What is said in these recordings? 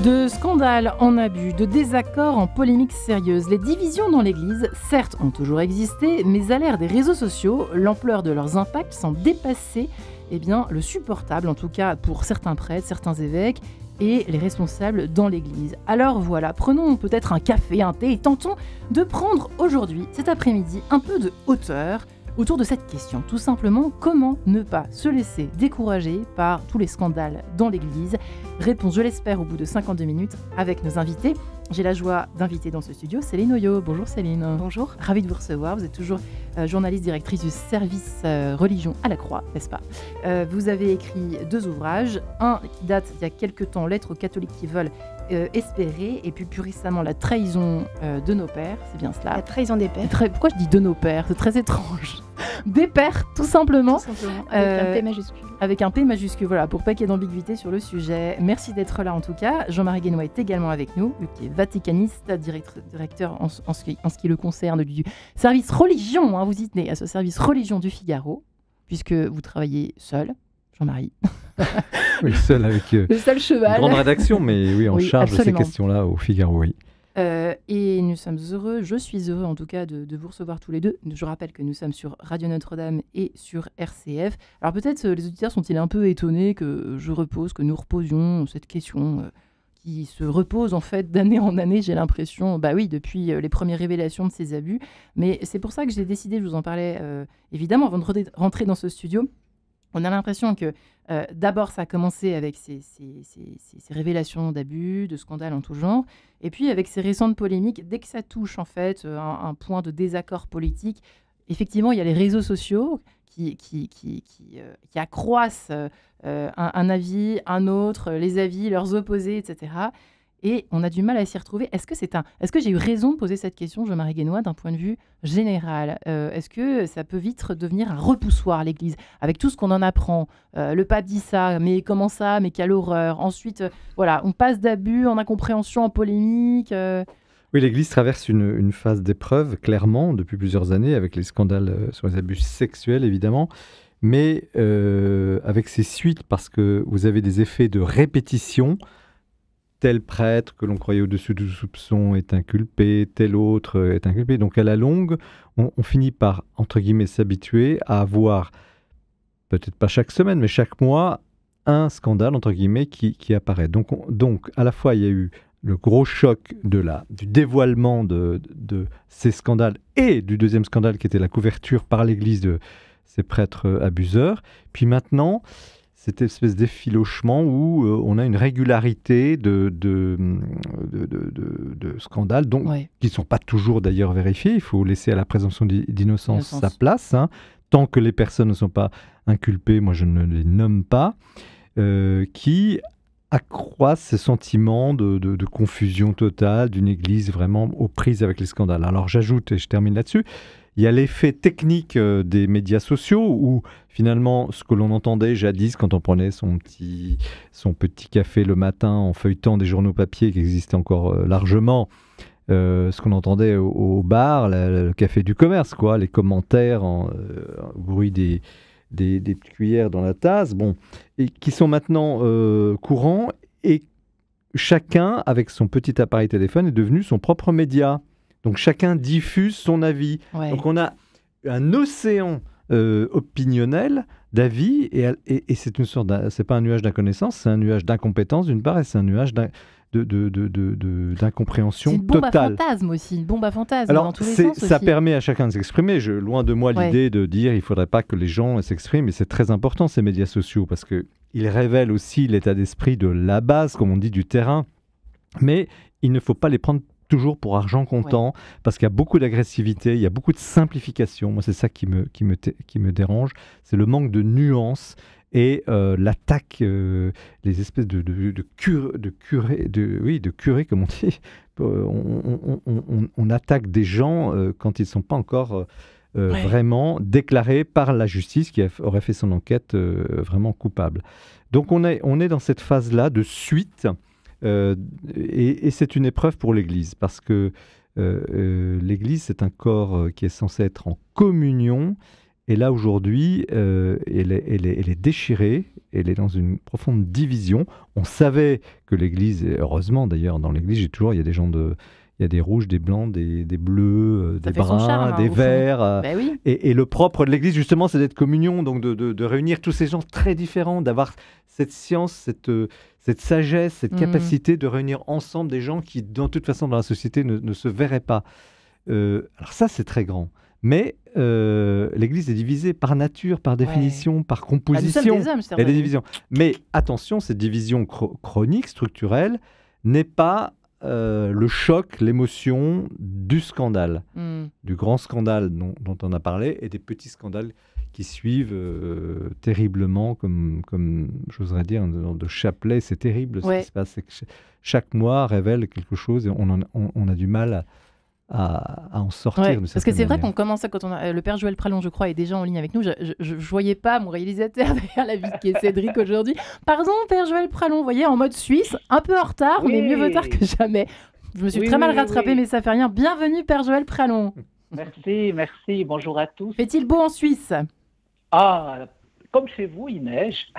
De scandales en abus, de désaccords en polémiques sérieuses, les divisions dans l'Église, certes, ont toujours existé, mais à l'ère des réseaux sociaux, l'ampleur de leurs impacts semble dépasser le supportable, en tout cas pour certains prêtres, certains évêques et les responsables dans l'Église. Alors voilà, prenons peut-être un café, un thé et tentons de prendre aujourd'hui, cet après-midi, un peu de hauteur autour de cette question. Tout simplement, comment ne pas se laisser décourager par tous les scandales dans l'Église? Réponse, je l'espère, au bout de 52 minutes avec nos invités. J'ai la joie d'inviter dans ce studio Céline Oyo. Bonjour Céline. Bonjour. Ravie de vous recevoir. Vous êtes toujours journaliste directrice du service religion à la Croix, n'est-ce pas? Vous avez écrit 2 ouvrages. Un qui date il y a quelques temps, Lettres aux catholiques qui veulent espérer, et puis plus récemment La trahison de nos pères, c'est bien cela. La trahison des pères. Pourquoi je dis de nos pères? C'est très étrange. Des pères, tout simplement. Tout simplement, avec un P majuscule. Avec un P majuscule, voilà, pour pas qu'il y ait d'ambiguïté sur le sujet. Merci d'être là en tout cas. Jean-Marie Guénois est également avec nous, lui qui est vaticaniste, directeur en ce qui le concerne du service religion. Hein, vous y tenez à ce service religion du Figaro, puisque vous travaillez seul, Jean-Marie. Oui, seul avec le seul cheval. Une grande rédaction, mais oui, on charge de ces questions-là au Figaro, oui. Et nous sommes heureux, je suis heureux en tout cas de vous recevoir tous les deux. Je rappelle que nous sommes sur Radio Notre-Dame et sur RCF. Alors peut-être les auditeurs sont-ils un peu étonnés que que nous reposions cette question qui se repose en fait d'année en année, j'ai l'impression, depuis les premières révélations de ces abus. Mais c'est pour ça que j'ai décidé, je vous en parlais évidemment avant de rentrer dans ce studio. On a l'impression que d'abord ça a commencé avec ces révélations d'abus, de scandales en tout genre, et puis avec ces récentes polémiques, dès que ça touche en fait un point de désaccord politique, effectivement il y a les réseaux sociaux qui accroissent un avis, un autre, les avis, leurs opposés, etc. Et on a du mal à s'y retrouver. Est-ce que j'ai eu raison de poser cette question, Jean-Marie Guénois, d'un point de vue général? Est-ce que ça peut vite devenir un repoussoir, l'Église, avec tout ce qu'on en apprend? Le pape dit ça, mais comment ça? Mais quelle horreur! Ensuite, on passe d'abus en incompréhension, en polémique. Oui, l'Église traverse une phase d'épreuve, clairement, depuis plusieurs années, avec les scandales sur les abus sexuels, évidemment, mais avec ses suites, parce que vous avez des effets de répétition. Tel prêtre que l'on croyait au-dessus du soupçon est inculpé, tel autre est inculpé. Donc à la longue, on finit par, entre guillemets, s'habituer à avoir, peut-être pas chaque semaine, mais chaque mois, un scandale, entre guillemets, qui apparaît. Donc à la fois, il y a eu le gros choc du dévoilement de ces scandales et du deuxième scandale qui était la couverture par l'Église de ces prêtres abuseurs. Puis maintenant, cette espèce d'effilochement où on a une régularité de scandales, qui ne sont pas toujours d'ailleurs vérifiés. Il faut laisser à la présomption d'innocence sa place. Hein. Tant que les personnes ne sont pas inculpées, moi je ne les nomme pas, qui accroissent ce sentiment de confusion totale d'une Église vraiment aux prises avec les scandales. Alors j'ajoute, et je termine là-dessus, il y a l'effet technique des médias sociaux où finalement ce que l'on entendait jadis quand on prenait son petit café le matin en feuilletant des journaux papier qui existaient encore largement, ce qu'on entendait au bar, le café du commerce, quoi, les commentaires, bruit des petites cuillères dans la tasse, et qui sont maintenant courants, et chacun avec son petit appareil téléphone est devenu son propre média. Donc chacun diffuse son avis. Ouais. Donc on a un océan opinionnel d'avis, et c'est une sorte c'est pas un nuage d'inconnaissance, c'est un nuage d'incompétence d'une part, et c'est un nuage d'incompréhension totale. C'est une bombe à fantasmes aussi, une bombe à fantasmes. Alors, dans tous les sens ça aussi. permet à chacun de s'exprimer. Loin de moi l'idée de dire il faudrait pas que les gens s'expriment, mais c'est très important ces médias sociaux parce qu'ils révèlent aussi l'état d'esprit de la base, comme on dit, du terrain. Mais il ne faut pas les prendre toujours pour argent comptant, parce qu'il y a beaucoup d'agressivité, il y a beaucoup de simplification. Moi, c'est ça qui me dérange, c'est le manque de nuances et l'attaque, les espèces de curés, comme on dit. On attaque des gens quand ils ne sont pas encore vraiment déclarés par la justice qui aurait fait son enquête vraiment coupable. Donc on est dans cette phase-là de suite. Et c'est une épreuve pour l'Église, parce que l'Église, c'est un corps qui est censé être en communion, Et là, aujourd'hui, elle est déchirée, elle est dans une profonde division. On savait que l'Église, et heureusement d'ailleurs, dans l'Église, il y a des gens il y a des rouges, des blancs, des bleus, des bruns, des verts. Ben oui. Et le propre de l'Église, justement, c'est d'être communion, donc de réunir tous ces gens très différents, d'avoir cette science, cette sagesse, cette capacité de réunir ensemble des gens qui, de toute façon, dans la société, ne se verraient pas. Alors ça, c'est très grand. Mais l'Église est divisée par nature, par définition, par composition. Nous sommes des hommes, elle est division. Mais attention, cette division chronique, structurelle, n'est pas le choc, l'émotion du scandale, du grand scandale dont on a parlé, et des petits scandales qui suivent terriblement, comme j'oserais dire, de chapelet. C'est terrible ce qui se passe. C'est que chaque mois révèle quelque chose et on a du mal à en sortir de cette parce que c'est vrai qu'on commence quand on a le père Joël Pralon, je crois, est déjà en ligne avec nous. Je voyais pas mon réalisateur derrière la vie qui est Cédric aujourd'hui. Pardon, père Joël Pralon, vous voyez, en mode suisse, un peu en retard, mais mieux vaut tard que jamais. Je me suis très mal rattrapée, mais ça fait rien. Bienvenue, père Joël Pralon. Merci. Bonjour à tous. Fait-il beau en Suisse? Ah, comme chez vous, il neige.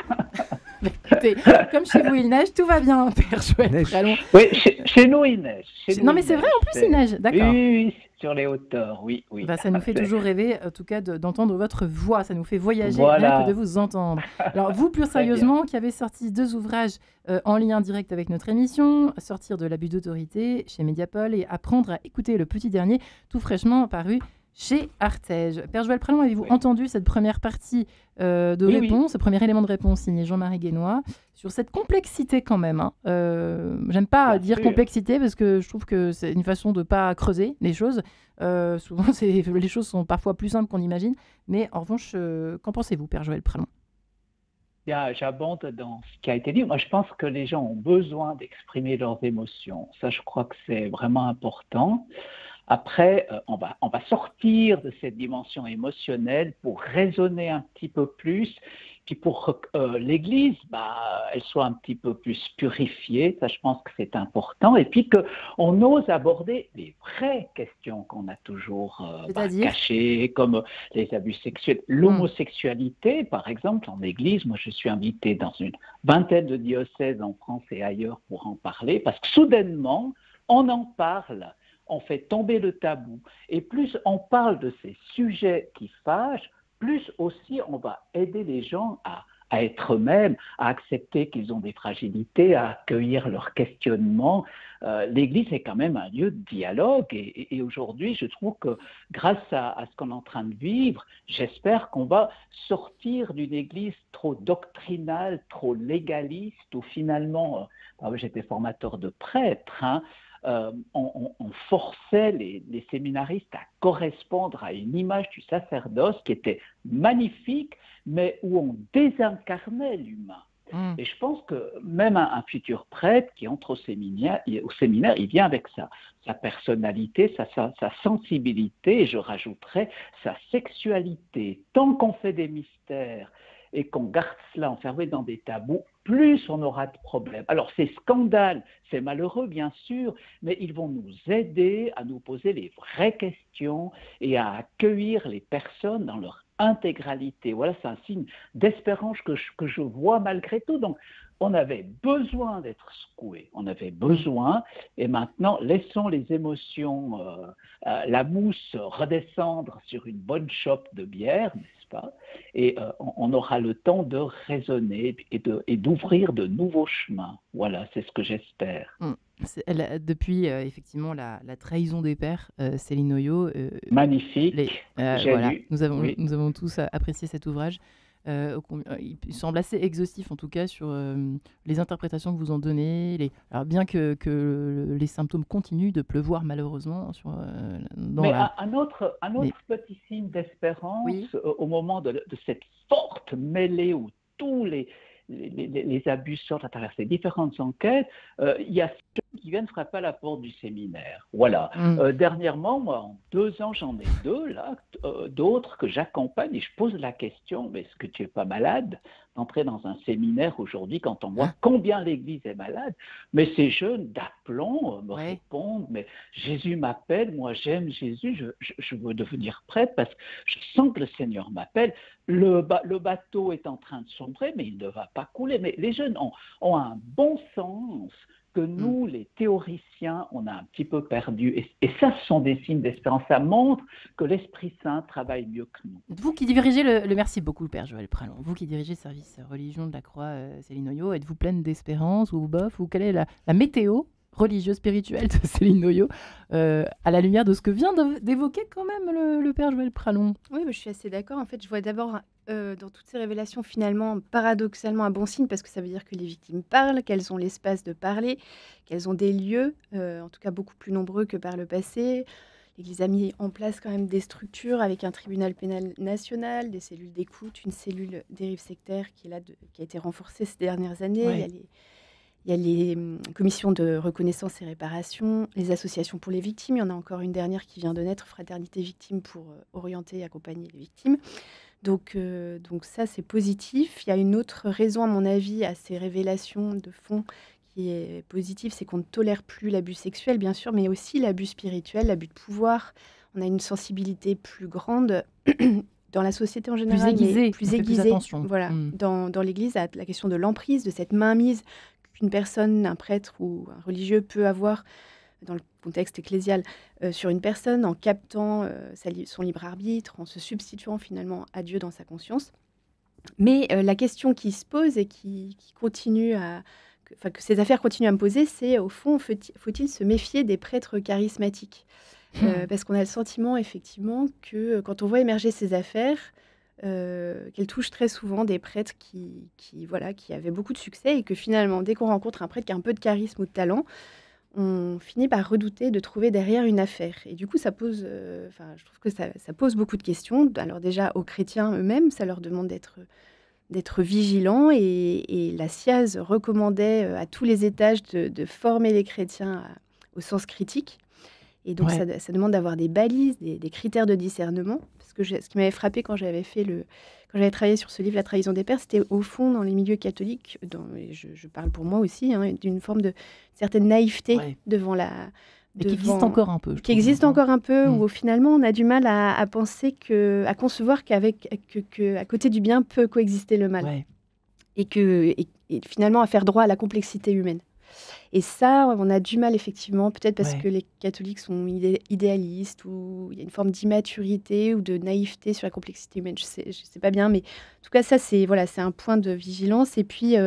Écoutez, comme chez vous il neige, tout va bien, père Joël Pralon. Oui, chez nous il neige. Non mais c'est vrai, en plus il neige, d'accord. Oui, sur les hauteurs, oui. Bah, ça nous fait toujours rêver, en tout cas, d'entendre votre voix, ça nous fait voyager rien que de vous entendre. Alors vous, plus sérieusement, qui avez sorti 2 ouvrages en lien direct avec notre émission, Sortir de l'abus d'autorité chez Mediapol et Apprendre à écouter le petit dernier, tout fraîchement paru chez Artege. Père Joël Pralon, avez-vous entendu cette première partie de réponse, ce premier élément de réponse signé Jean-Marie Guénois, sur cette complexité quand même. J'aime pas dire complexité parce que je trouve que c'est une façon de ne pas creuser les choses. Souvent, les choses sont parfois plus simples qu'on imagine. Mais en revanche, qu'en pensez-vous, Père Joël Pralon? J'abonde dans ce qui a été dit. Moi, je pense que les gens ont besoin d'exprimer leurs émotions. Ça, je crois que c'est vraiment important. Après, on va sortir de cette dimension émotionnelle pour raisonner un petit peu plus, puis pour que l'Église, elle soit un petit peu plus purifiée. Ça, je pense que c'est important. Et puis qu'on ose aborder les vraies questions qu'on a toujours cachées, comme les abus sexuels. L'homosexualité, par exemple, en Église, moi, je suis invité dans une vingtaine de diocèses en France et ailleurs pour en parler, parce que soudainement, on en parle. On fait tomber le tabou. Et plus on parle de ces sujets qui fâchent, plus aussi on va aider les gens à être eux-mêmes, à accepter qu'ils ont des fragilités, à accueillir leurs questionnements. L'Église est quand même un lieu de dialogue. Et aujourd'hui, je trouve que grâce à ce qu'on est en train de vivre, j'espère qu'on va sortir d'une Église trop doctrinale, trop légaliste, où finalement, j'étais formateur de prêtres, on forçait les séminaristes à correspondre à une image du sacerdoce qui était magnifique, mais où on désincarnait l'humain. Et je pense que même un futur prêtre qui entre au séminaire, il vient avec sa personnalité, sa sensibilité, et je rajouterais sa sexualité. Tant qu'on fait des mystères et qu'on garde cela enfermé dans des tabous, plus on aura de problèmes. Alors ces scandales, c'est malheureux bien sûr, mais ils vont nous aider à nous poser les vraies questions et à accueillir les personnes dans leur intégralité. Voilà, c'est un signe d'espérance que je vois malgré tout. Donc on avait besoin d'être secoués, on avait besoin, et maintenant laissons les émotions, la mousse redescendre sur une bonne chope de bière, n'est-ce pas? Et on aura le temps de raisonner et d'ouvrir de nouveaux chemins. Voilà, c'est ce que j'espère. Depuis effectivement la trahison des pères, Céline Oyo. Magnifique. Voilà, nous avons tous apprécié cet ouvrage. Il semble assez exhaustif en tout cas sur les interprétations que vous en donnez. Alors bien que les symptômes continuent de pleuvoir malheureusement un autre petit signe d'espérance au moment de cette forte mêlée où tous les abus sortent à travers ces différentes enquêtes, il y a ceux qui viennent frapper à la porte du séminaire. Voilà. Dernièrement, moi, en 2 ans, j'en ai 2, là, d'autres que j'accompagne et je pose la question, mais est-ce que tu n'es pas malade? d'entrer dans un séminaire aujourd'hui quand on voit combien l'Église est malade. Mais ces jeunes d'aplomb me répondent, mais Jésus m'appelle, moi j'aime Jésus, je veux devenir prêtre parce que je sens que le Seigneur m'appelle. Le bateau est en train de sombrer, mais il ne va pas couler. Mais les jeunes ont un bon sens que nous, les théoriciens, on a un petit peu perdu. Et ça, ce sont des signes d'espérance. Ça montre que l'Esprit Saint travaille mieux que nous. Vous qui dirigez merci beaucoup, Père Joël Pralon. Vous qui dirigez le service religion de la Croix, Céline Noyau, êtes-vous pleine d'espérance ou bof? Ou quelle est la météo religieuse spirituelle de Céline Noyau à la lumière de ce que vient d'évoquer quand même le Père Joël Pralon? Oui, je suis assez d'accord. En fait, je vois d'abord dans toutes ces révélations finalement paradoxalement un bon signe parce que ça veut dire que les victimes parlent, qu'elles ont l'espace de parler, qu'elles ont des lieux, en tout cas beaucoup plus nombreux que par le passé. L'Église a mis en place quand même des structures avec un tribunal pénal national, des cellules d'écoute, une cellule dérive sectaire qui a été renforcée ces dernières années. Ouais. Il y a les commissions de reconnaissance et réparation, les associations pour les victimes. Il y en a encore une dernière qui vient de naître, Fraternité Victime, pour orienter et accompagner les victimes. Donc ça, c'est positif. Il y a une autre raison, à mon avis, à ces révélations de fond qui est positive, c'est qu'on ne tolère plus l'abus sexuel, bien sûr, mais aussi l'abus spirituel, l'abus de pouvoir. On a une sensibilité plus grande dans la société en général, plus aiguisée. Voilà, dans l'Église, à la question de l'emprise, de cette mainmise qu'une personne, un prêtre ou un religieux peut avoir dans le contexte ecclésial sur une personne en captant son libre arbitre, en se substituant finalement à Dieu dans sa conscience. Mais la question qui se pose et qui continue que ces affaires continuent à me poser, c'est au fond, faut-il se méfier des prêtres charismatiques parce qu'on a le sentiment effectivement que quand on voit émerger ces affaires, qu'elles touchent très souvent des prêtres qui avaient beaucoup de succès et que finalement, dès qu'on rencontre un prêtre qui a un peu de charisme ou de talent, on finit par redouter de trouver derrière une affaire. Et du coup, ça pose, je trouve que ça pose beaucoup de questions. Alors déjà, aux chrétiens eux-mêmes, ça leur demande d'être vigilants. Et la SIAZ recommandait à tous les étages de former les chrétiens au sens critique. Et donc, ça demande d'avoir des balises, des critères de discernement. Parce que ce qui m'avait frappé quand j'avais travaillé sur ce livre, La trahison des pères, c'était au fond, dans les milieux catholiques, et je parle pour moi aussi, d'une forme de certaine naïveté devant la... Et qui existe encore un peu. Qui existe encore un peu, où finalement, on a du mal à penser à concevoir qu'à côté du bien peut coexister le mal. Ouais. Et finalement, à faire droit à la complexité humaine. Et ça, on a du mal, effectivement, peut-être parce que les catholiques sont idéalistes, ou il y a une forme d'immaturité ou de naïveté sur la complexité humaine. Je sais pas bien, mais en tout cas, ça, c'est un point de vigilance. Et puis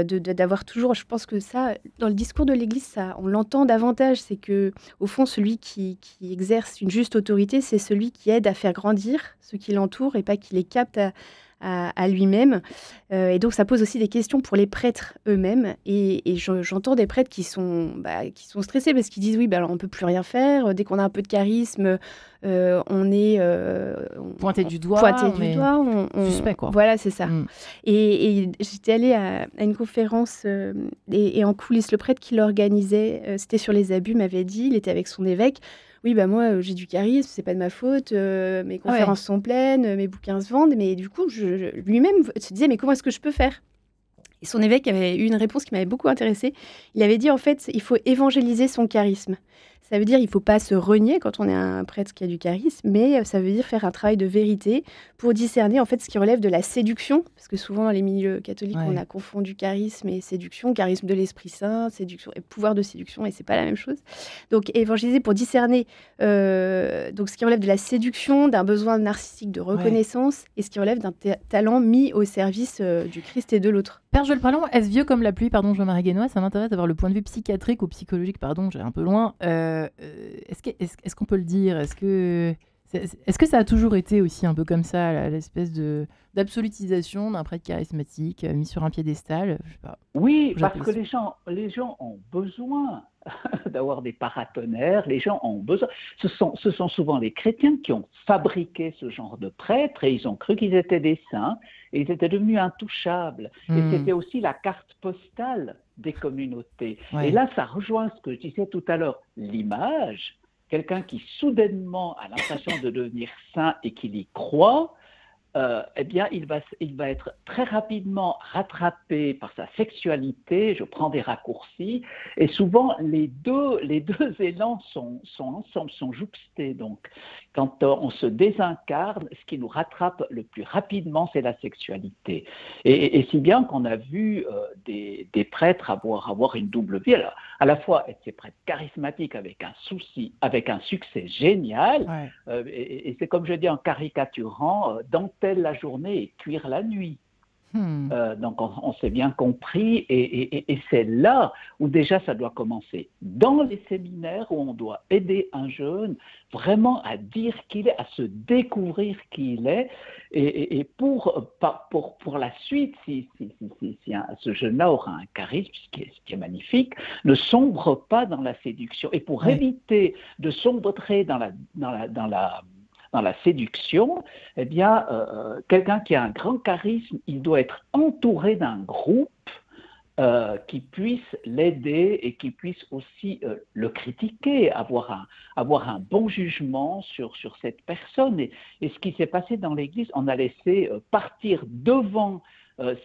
d'avoir toujours, je pense que ça, dans le discours de l'Église, ça, on l'entend davantage, c'est que au fond, celui qui exerce une juste autorité, c'est celui qui aide à faire grandir ceux qui l'entourent et pas qui les capte à lui-même. Et donc, ça pose aussi des questions pour les prêtres eux-mêmes. Et j'entends des prêtres qui sont stressés parce qu'ils disent, oui, alors on ne peut plus rien faire. Dès qu'on a un peu de charisme, on est... pointé du doigt. Suspect, quoi. Voilà, c'est ça. Et j'étais allée à une conférence et en coulisses, le prêtre qui l'organisait, c'était sur les abus, m'avait dit, il était avec son évêque, oui, moi, j'ai du charisme, c'est pas de ma faute, mes conférences sont pleines, mes bouquins se vendent, mais du coup, lui-même se disait, mais comment est-ce que je peux faire ? Et son évêque avait eu une réponse qui m'avait beaucoup intéressée. Il avait dit, en fait, il faut évangéliser son charisme. Ça veut dire qu'il ne faut pas se renier quand on est un prêtre qui a du charisme, mais ça veut dire faire un travail de vérité pour discerner en fait ce qui relève de la séduction, parce que souvent dans les milieux catholiques, on a confondu charisme et séduction, charisme de l'Esprit Saint, séduction et pouvoir de séduction, et c'est pas la même chose. Donc évangéliser pour discerner donc ce qui relève de la séduction, d'un besoin narcissique de reconnaissance, et ce qui relève d'un talent mis au service du Christ et de l'autre. Père Joël Pralon, est-ce vieux comme la pluie, pardon Jean-Marie Guénois, ça m'intéresse d'avoir le point de vue psychiatrique ou psychologique, pardon, j'ai un peu loin. Est-ce qu'on peut le dire ? Est-ce que ça a toujours été aussi un peu comme ça, l'espèce d'absolutisation d'un prêtre charismatique mis sur un piédestal ? Je sais pas. Oui, parce que les gens ont besoin d'avoir des paratonnerres, les gens ont besoin. Ce sont souvent les chrétiens qui ont fabriqué ce genre de prêtres et ils ont cru qu'ils étaient des saints et ils étaient devenus intouchables. Et c'était aussi la carte postale des communautés. Ouais. Et là, ça rejoint ce que je disais tout à l'heure, l'image, quelqu'un qui soudainement a l'impression de devenir saint et qui y croit, eh bien, il va être très rapidement rattrapé par sa sexualité. Je prends des raccourcis. Et souvent, les deux élans sont ensemble, sont jouxtés. Donc, quand on se désincarne, ce qui nous rattrape le plus rapidement, c'est la sexualité. Et si bien qu'on a vu des prêtres avoir une double vie. Alors, à la fois être ces prêtres charismatiques avec un succès génial. Ouais. Et c'est comme je dis en caricaturant, dentelle la journée et cuire la nuit. Donc on s'est bien compris et c'est là où déjà ça doit commencer. Dans les séminaires où on doit aider un jeune vraiment à dire qui il est, à se découvrir qui il est et pour la suite, si ce jeune-là aura un charisme, ce qui est magnifique, ne sombre pas dans la séduction. Et pour éviter de sombrer dans la séduction, eh bien, quelqu'un qui a un grand charisme, il doit être entouré d'un groupe qui puisse l'aider et qui puisse aussi le critiquer, avoir un bon jugement sur cette personne. Et ce qui s'est passé dans l'Église, on a laissé partir devant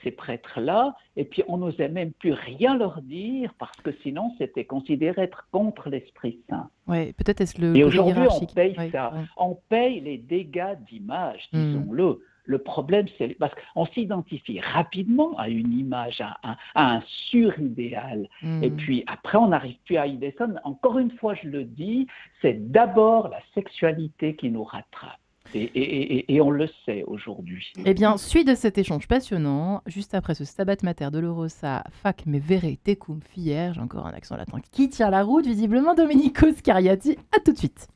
ces prêtres-là, et puis on n'osait même plus rien leur dire, parce que sinon c'était considéré être contre l'Esprit Saint. Ouais, peut-être est-ce le et aujourd'hui on paye ça, on paye les dégâts d'image, disons-le. Le problème, c'est parce qu'on s'identifie rapidement à une image, à un suridéal. Et puis après, on n'arrive plus à y descendre. Encore une fois, je le dis, c'est d'abord la sexualité qui nous rattrape. Et on le sait aujourd'hui. Eh bien, suite de cet échange passionnant, juste après ce Stabat Mater Dolorosa, fac me vere tecum fier, j'ai encore un accent latin qui tient la route, visiblement Domenico Scariati. À tout de suite.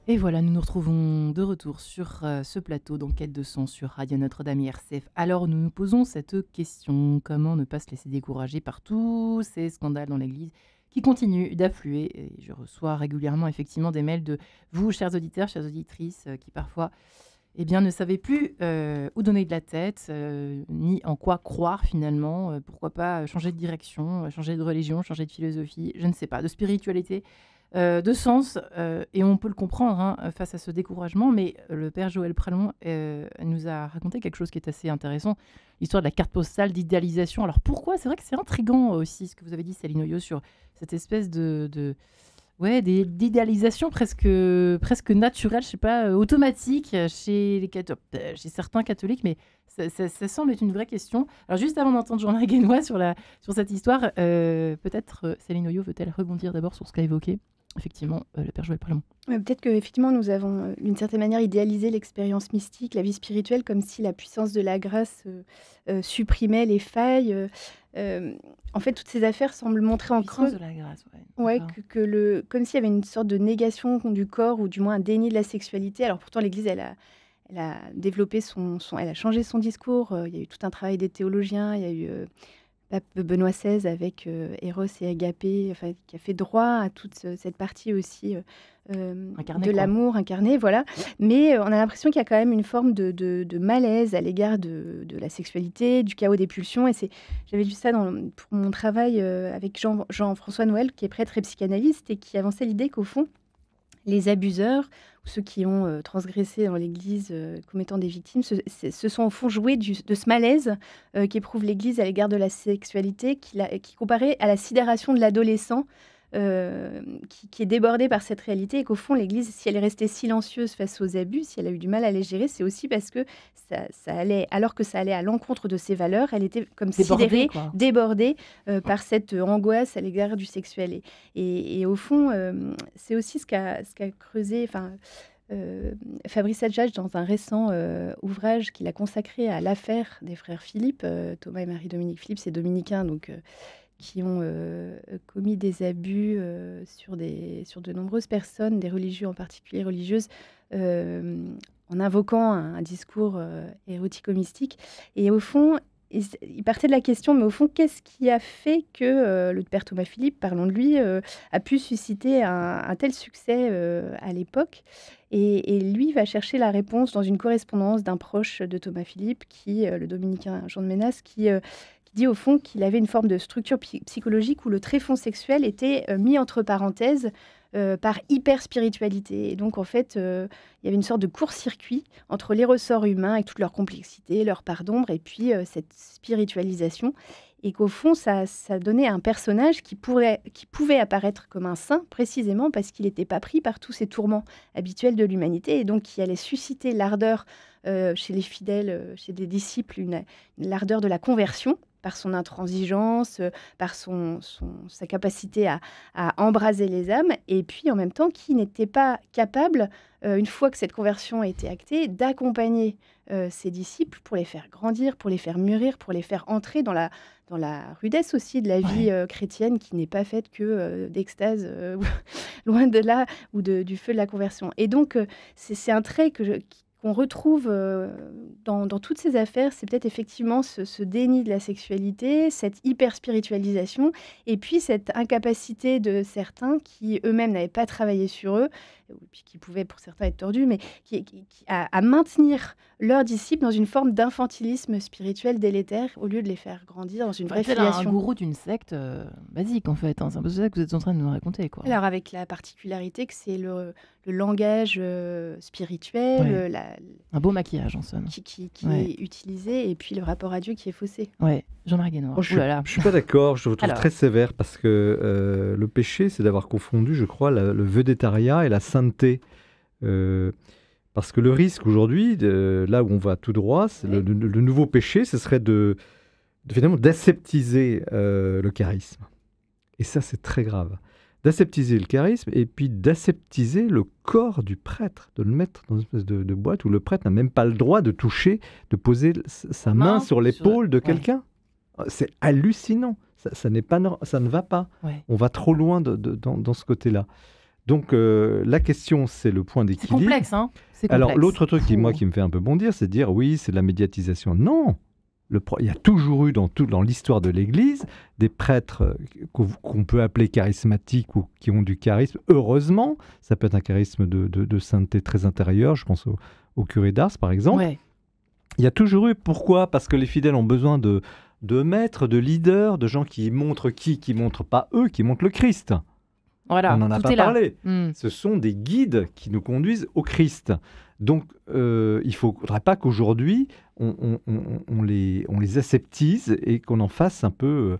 Et voilà, nous nous retrouvons de retour sur ce plateau d'Enquête de Sens sur Radio Notre-Dame et RCF. Alors nous nous posons cette question, comment ne pas se laisser décourager par tous ces scandales dans l'Église qui continuent d'affluer. Et je reçois régulièrement effectivement des mails de vous, chers auditeurs, chères auditrices, qui parfois ne savaient plus où donner de la tête, ni en quoi croire finalement. Pourquoi pas changer de direction, changer de religion, changer de philosophie, je ne sais pas, de spiritualité. De sens, et on peut le comprendre face à ce découragement, mais le père Joël Pralon nous a raconté quelque chose qui est assez intéressant, l'histoire de la carte postale d'idéalisation. Alors pourquoi ? C'est vrai que c'est intriguant aussi ce que vous avez dit, Céline Oyo, sur cette espèce d'idéalisation presque naturelle, je sais pas, automatique chez certains catholiques, mais ça semble être une vraie question. Alors juste avant d'entendre Jean-Marie Guénois sur cette histoire, peut-être Céline Oyo veut-elle rebondir d'abord sur ce qu'a évoqué effectivement le père Joël Pralon. Peut-être qu'effectivement nous avons d'une certaine manière idéalisé l'expérience mystique, la vie spirituelle, comme si la puissance de la grâce supprimait les failles. En fait, toutes ces affaires semblent montrer en creux de la grâce, comme s'il y avait une sorte de négation du corps, ou du moins un déni de la sexualité. Alors pourtant l'Église, elle a développé elle a changé son discours. Il y a eu tout un travail des théologiens, il y a eu pape Benoît XVI avec Eros et Agapé, enfin, qui a fait droit à toute cette partie aussi de l'amour incarné, voilà. Mais on a l'impression qu'il y a quand même une forme de malaise à l'égard de la sexualité, du chaos des pulsions. Et j'avais vu ça pour mon travail avec Jean-François Noël, qui est prêtre et psychanalyste, et qui avançait l'idée qu'au fond, les abuseurs, ou ceux qui ont transgressé dans l'Église comme étant des victimes, se sont au fond joués de ce malaise qu'éprouve l'Église à l'égard de la sexualité, qui comparait à la sidération de l'adolescent qui est débordé par cette réalité, et qu'au fond, l'Église, si elle est restée silencieuse face aux abus, si elle a eu du mal à les gérer, c'est aussi parce que ça allait, alors que ça allait à l'encontre de ses valeurs, elle était comme sidérée, débordée par cette angoisse à l'égard du sexuel. Et au fond, c'est aussi ce qu'a creusé... Fabrice Adjadj, dans un récent ouvrage qu'il a consacré à l'affaire des frères Philippe, Thomas et Marie-Dominique Philippe, c'est dominicains, donc... qui ont commis des abus sur de nombreuses personnes, des religieux en particulier, religieuses, en invoquant un discours érotico-mystique. Et au fond, il partait de la question, mais au fond, qu'est-ce qui a fait que le père Thomas Philippe, parlons de lui, a pu susciter un tel succès à l'époque ? Et lui va chercher la réponse dans une correspondance d'un proche de Thomas Philippe, le dominicain Jean de Ménas, qui dit au fond qu'il avait une forme de structure psychologique où le tréfonds sexuel était mis entre parenthèses par hyper-spiritualité. Et donc, en fait, il y avait une sorte de court-circuit entre les ressorts humains avec toute leur complexité, leur part d'ombre, et puis cette spiritualisation. Et qu'au fond, ça donnait un personnage qui pouvait apparaître comme un saint, précisément parce qu'il n'était pas pris par tous ces tourments habituels de l'humanité, et donc qui allait susciter l'ardeur chez les fidèles, chez des disciples, l'ardeur de la conversion, par son intransigeance, par sa capacité à embraser les âmes, et puis en même temps qui n'était pas capable, une fois que cette conversion a été actée, d'accompagner ses disciples pour les faire grandir, pour les faire mûrir, pour les faire entrer dans la rudesse aussi de la vie chrétienne, qui n'est pas faite que d'extase, loin de là, ou du feu de la conversion. Et donc, c'est un trait qu'on retrouve dans toutes ces affaires, c'est peut-être effectivement ce déni de la sexualité, cette hyper-spiritualisation, et puis cette incapacité de certains qui eux-mêmes n'avaient pas travaillé sur eux, puis qui pouvaient pour certains être tordus, mais à maintenir leurs disciples dans une forme d'infantilisme spirituel délétère, au lieu de les faire grandir dans une vraie filiation. Un gourou d'une secte basique, en fait. Hein. C'est un peu ça que vous êtes en train de nous raconter, quoi. Alors, avec la particularité que c'est le langage spirituel, un beau maquillage, en somme, qui est utilisé, et puis le rapport à Dieu qui est faussé. Ouais, Jean-Marie Guénot. Je suis pas d'accord, je vous trouve très sévère, parce que le péché, c'est d'avoir confondu, je crois, le vedettariat et la sainteté. Parce que le risque aujourd'hui, là où on va tout droit, le nouveau péché, ce serait finalement d'aseptiser le charisme. Et ça, c'est très grave. D'aseptiser le charisme, et puis d'aseptiser le corps du prêtre, de le mettre dans une espèce de boîte où le prêtre n'a même pas le droit de toucher, de poser sa main sur l'épaule de quelqu'un. C'est hallucinant. Ça ne va pas. Ouais. On va trop loin dans ce côté-là. Donc, la question, c'est le point d'équilibre. C'est complexe, hein. Alors, l'autre truc qui me fait un peu bondir, c'est de dire, oui, c'est de la médiatisation. Non. Il y a toujours eu dans l'histoire de l'Église des prêtres qu'on peut appeler charismatiques ou qui ont du charisme. Heureusement, ça peut être un charisme de sainteté très intérieure. Je pense au curé d'Ars, par exemple. Ouais. Il y a toujours eu. Pourquoi ? Parce que les fidèles ont besoin de maîtres, de leaders, de gens qui montrent qui montrent pas eux, qui montrent le Christ. Voilà, on n'en a pas parlé. Ce sont des guides qui nous conduisent au Christ. Donc, il ne faudrait pas qu'aujourd'hui, on les aseptise et qu'on en fasse un peu,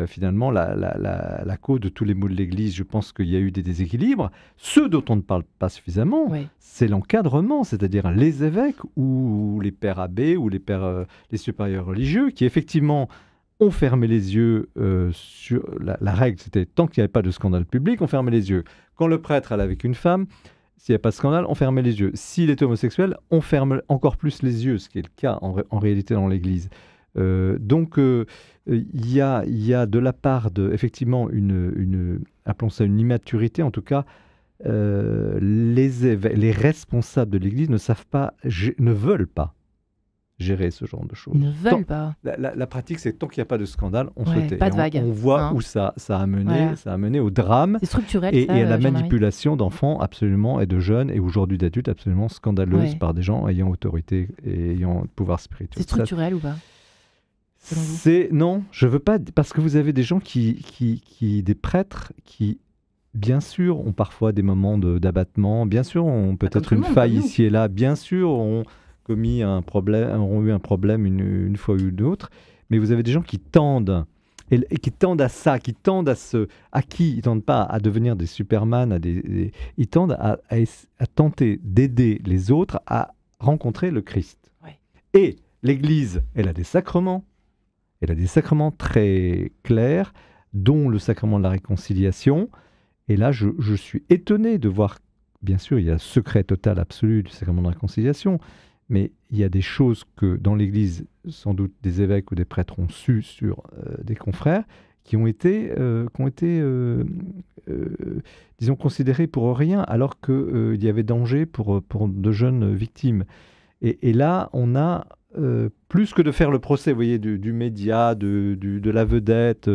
finalement, la cause de tous les maux de l'Église. Je pense qu'il y a eu des déséquilibres. Ce dont on ne parle pas suffisamment, c'est l'encadrement, c'est-à-dire les évêques ou les pères abbés ou les supérieurs religieux qui, effectivement, on fermait les yeux sur la règle, c'était tant qu'il n'y avait pas de scandale public, on fermait les yeux. Quand le prêtre allait avec une femme, s'il n'y a pas de scandale, on fermait les yeux. S'il est homosexuel, on ferme encore plus les yeux, ce qui est le cas en réalité dans l'Église. Donc, il y a de la part effectivement appelons ça une immaturité, en tout cas, les responsables de l'Église ne veulent pas gérer ce genre de choses. Ils ne veulent pas. La pratique, c'est tant qu'il n'y a pas de scandale, on se tait. Pas de vague. On voit où ça a mené au drame. C'est structurel. Et à la manipulation d'enfants absolument, et de jeunes, et aujourd'hui d'adultes absolument scandaleuse par des gens ayant autorité et ayant pouvoir spirituel. C'est structurel ou pas? Non, je veux pas, parce que vous avez des gens des prêtres qui, bien sûr, ont parfois des moments d'abattement, bien sûr, ont peut-être une faille ici et là, bien sûr, ont eu un problème une fois ou une autre, mais vous avez des gens qui tendent, et qui tendent à ça, qui tendent ils tendent pas à devenir des Superman, ils tendent à tenter d'aider les autres à rencontrer le Christ. Ouais. Et l'Église, elle a des sacrements très clairs, dont le sacrement de la réconciliation. Et là, je suis étonné de voir, bien sûr, il y a un secret total absolu du sacrement de la réconciliation, mais il y a des choses que dans l'Église, sans doute des évêques ou des prêtres ont su sur des confrères, qui ont été disons, considérés pour rien, alors qu'il y avait danger pour de jeunes victimes. Et là, on a, plus que de faire le procès, vous voyez, du média, de la vedette,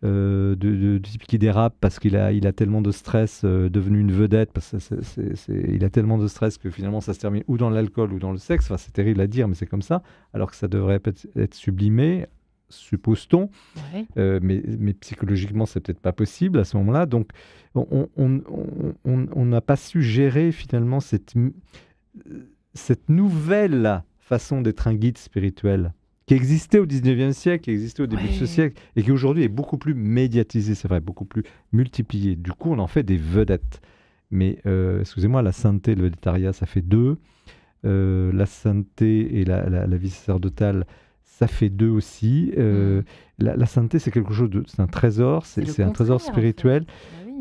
du type qui dérape parce qu'il a tellement de stress, devenu une vedette, parce que il a tellement de stress que finalement ça se termine ou dans l'alcool ou dans le sexe. Enfin, c'est terrible à dire, mais c'est comme ça, alors que ça devrait être sublimé, suppose-t-on. Ouais. Mais psychologiquement, c'est peut-être pas possible à ce moment-là. Donc, on n'a pas su gérer finalement cette nouvelle façon d'être un guide spirituel qui existait au 19e siècle, qui existait au début de ce siècle, et qui aujourd'hui est beaucoup plus médiatisé, c'est vrai, beaucoup plus multiplié. Du coup, on en fait des vedettes. Mais, excusez-moi, la sainteté et le védétariat, ça fait 2. La sainteté et la vie sacerdotale, ça fait 2 aussi. La sainteté, c'est quelque chose c'est un trésor, c'est un trésor spirituel. En fait.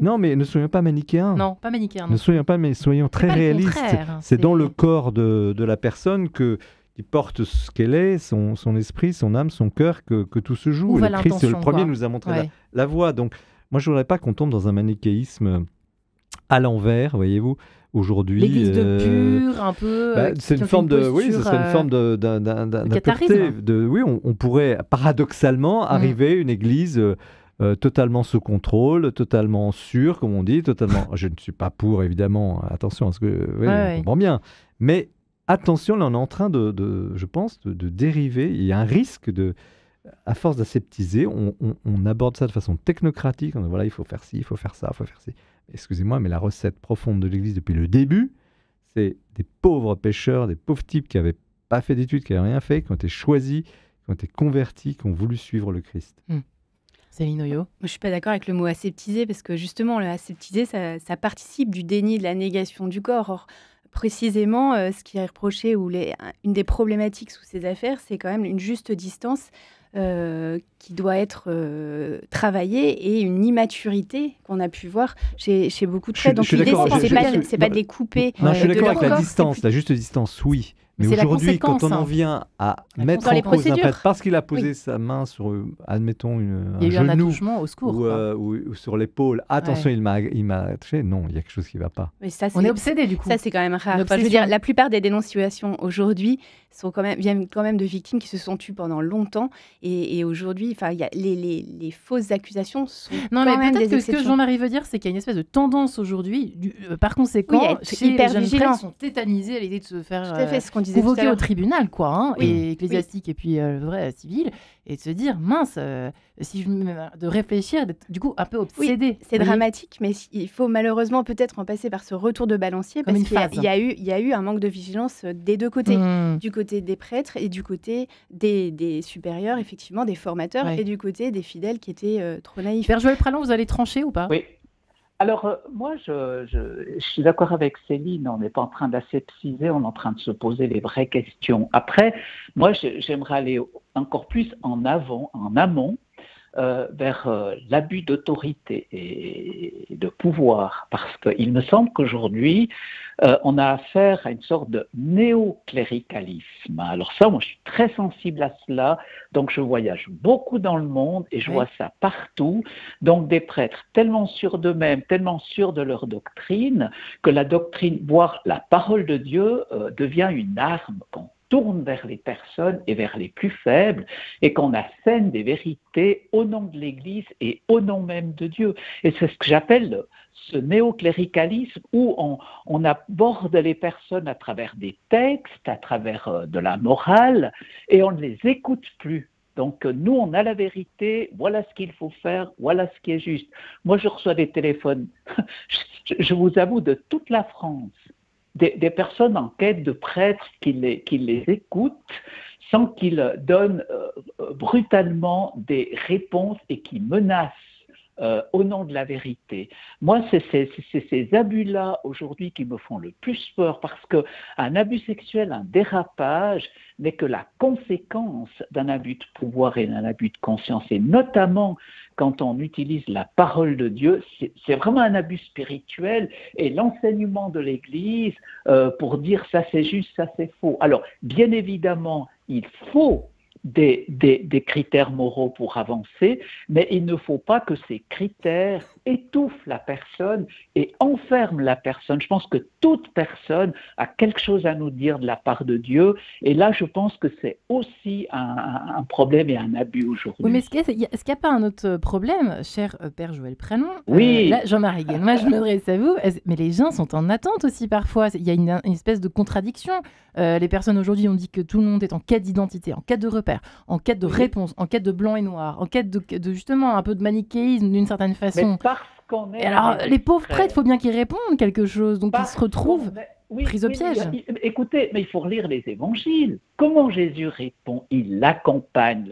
Non, mais ne soyons pas manichéens. Non, pas manichéens. Ne soyons pas, mais soyons très réalistes. C'est dans le corps de la personne qui porte ce qu'elle est, son esprit, son âme, son cœur, que tout se joue. Et le Christ, le premier, nous a montré la voie. Donc, moi, je ne voudrais pas qu'on tombe dans un manichéisme à l'envers, voyez-vous. Aujourd'hui, l'église de pur, un peu. C'est une forme de, oui, ce serait une forme d'impureté. Oui, on pourrait paradoxalement arriver à une église totalement sous contrôle, totalement sûre, comme on dit, totalement. Je ne suis pas pour, évidemment. Attention, parce que on comprend bien. Mais attention, là, on est en train je pense, de dériver. Il y a un risque à force d'aseptiser, on aborde ça de façon technocratique. On dit, voilà, il faut faire ci, il faut faire ça, il faut faire ci. Excusez-moi, mais la recette profonde de l'Église depuis le début, c'est des pauvres pécheurs, des pauvres types qui n'avaient pas fait d'études, qui n'avaient rien fait, qui ont été choisis, qui ont été convertis, qui ont voulu suivre le Christ. Céline Oyo. Moi, je ne suis pas d'accord avec le mot aseptiser, parce que justement, le aseptiser, ça participe du déni, de la négation du corps. Or, précisément, ce qui est reproché, ou une des problématiques sous ces affaires, c'est quand même une juste distance qui doit être travaillée, et une immaturité qu'on a pu voir chez beaucoup de prêtres. Donc l'idée, c'est pas de les couper. Non, je suis d'accord avec la distance, la juste distance, oui. Mais aujourd'hui, quand on en vient à mettre en cause un prêtre parce qu'il a posé sa main sur, admettons, un genou au secours, ou sur l'épaule, attention, il m'a touché, non, il y a quelque chose qui ne va pas. Mais ça, on est obsédé du coup. Ça, c'est quand même rare. Enfin, je veux dire, la plupart des dénonciations aujourd'hui viennent quand même de victimes qui se sont tues pendant longtemps, et aujourd'hui, les fausses accusations sont quand même des exceptions. Ce que Jean-Marie veut dire, c'est qu'il y a une espèce de tendance aujourd'hui, par conséquent, hyper les jeunes vigilant. prêtres sont tétanisés à l'idée de se faire tout à fait, ce qu'on disait convoquer au tribunal, quoi, et ecclésiastique, et puis vrai civil, et de se dire, mince, de réfléchir, d'être du coup un peu obsédé. Oui, c'est dramatique, mais il faut malheureusement peut-être en passer par ce retour de balancier, parce qu'il y a eu un manque de vigilance des deux côtés, du côté des prêtres et du côté des supérieurs, effectivement, des formateurs, et du côté des fidèles qui étaient trop naïfs. Père Joël Pralon, vous allez trancher ou pas? Oui. Alors, moi, je suis d'accord avec Céline, on n'est pas en train d'aseptiser, on est en train de se poser les vraies questions. Après, moi, j'aimerais aller encore plus en amont, vers l'abus d'autorité et de pouvoir, parce qu'il me semble qu'aujourd'hui, on a affaire à une sorte de néocléricalisme. Alors ça, moi, je suis très sensible à cela, donc je voyage beaucoup dans le monde et je vois ça partout. Donc des prêtres tellement sûrs d'eux-mêmes, tellement sûrs de leur doctrine, que la doctrine, voire la parole de Dieu, devient une arme contre tourne vers les personnes et vers les plus faibles et qu'on assène des vérités au nom de l'Église et au nom même de Dieu. Et c'est ce que j'appelle ce néocléricalisme où on aborde les personnes à travers des textes, à travers de la morale, et on ne les écoute plus. Donc nous, on a la vérité, voilà ce qu'il faut faire, voilà ce qui est juste. Moi, je reçois des téléphones, je vous avoue, de toute la France, des personnes en quête de prêtres qui les écoutent sans qu'ils donnent brutalement des réponses et qui menacent au nom de la vérité. Moi, c'est ces abus-là aujourd'hui qui me font le plus peur parce qu'un abus sexuel, un dérapage, n'est que la conséquence d'un abus de pouvoir et d'un abus de conscience. Et notamment quand on utilise la parole de Dieu, c'est vraiment un abus spirituel et l'enseignement de l'Église pour dire ça c'est juste, ça c'est faux. Alors, bien évidemment, il faut des critères moraux pour avancer, mais il ne faut pas que ces critères étouffent la personne et enferment la personne. Je pense que toute personne a quelque chose à nous dire de la part de Dieu, et là je pense que c'est aussi un problème et un abus aujourd'hui. Oui, mais est-ce qu'il n'y a pas un autre problème, cher Père Joël Prénom? Oui. Là, Jean-Marie Guénois, je m'adresse à vous, mais les gens sont en attente aussi parfois, il y a une espèce de contradiction. Les personnes aujourd'hui ont dit que tout le monde est en quête d'identité, en quête de repères, en quête de réponse, en quête de blanc et noir, en quête de justement un peu de manichéisme d'une certaine façon. Mais parce qu'on est... Et alors, les pauvres prêtres, il faut bien qu'ils répondent quelque chose, donc ils se retrouvent pris au piège. Écoutez, mais il faut relire les évangiles. Comment Jésus répond? Il l'accompagne.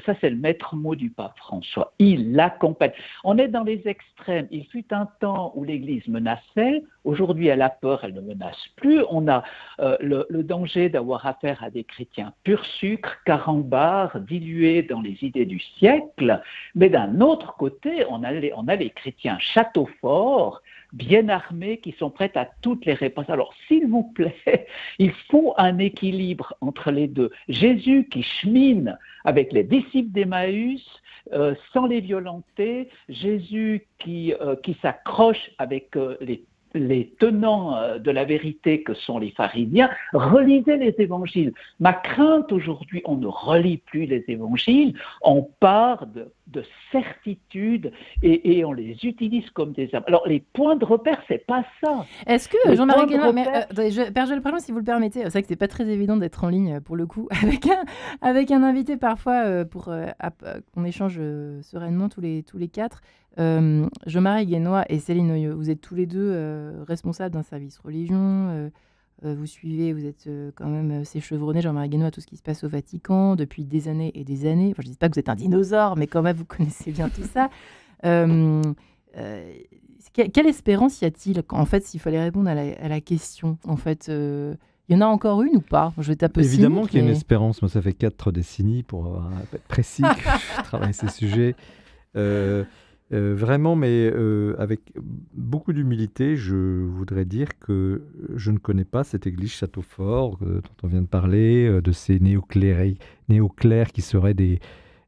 Ça, c'est le maître mot du pape François. Il l'accompagne. On est dans les extrêmes. Il fut un temps où l'Église menaçait. Aujourd'hui, elle a peur, elle ne menace plus. On a le danger d'avoir affaire à des chrétiens pur sucre, carambars, dilués dans les idées du siècle. Mais d'un autre côté, on a les chrétiens château fort, bien armés, qui sont prêts à toutes les réponses. Alors, s'il vous plaît, il faut un équilibre entre les deux. Jésus qui chemine avec les disciples d'Emmaüs, sans les violenter. Jésus qui s'accroche avec les tenants de la vérité que sont les pharisiens. Relisez les évangiles. Ma crainte aujourd'hui, on ne relit plus les évangiles, on part de certitudes et on les utilise comme des armes. Alors les points de repère, c'est pas ça. Est-ce que Jean-Marie Guénois, Père Joël Prénom, si vous le permettez, c'est vrai que c'est pas très évident d'être en ligne pour le coup avec un invité parfois pour qu'on échange sereinement tous les quatre. Jean-Marie Guénois et Céline Oyeux, vous êtes tous les deux responsables d'un service religion. Vous suivez, vous êtes quand même assez chevronné, Jean-Marie Guénois, tout ce qui se passe au Vatican depuis des années et des années. Enfin, je ne dis pas que vous êtes un dinosaure, mais quand même, vous connaissez bien tout ça. Quelle espérance y a-t-il, en fait, s'il fallait répondre à la question? En fait, il y en a encore une ou pas? Je vais taper évidemment qu'il y a une espérance. Moi, ça fait 4 décennies, pour être précis, que je travaille ces sujets. Vraiment, mais avec beaucoup d'humilité, je voudrais dire que je ne connais pas cette église Château-Fort dont on vient de parler, de ces néoclères qui seraient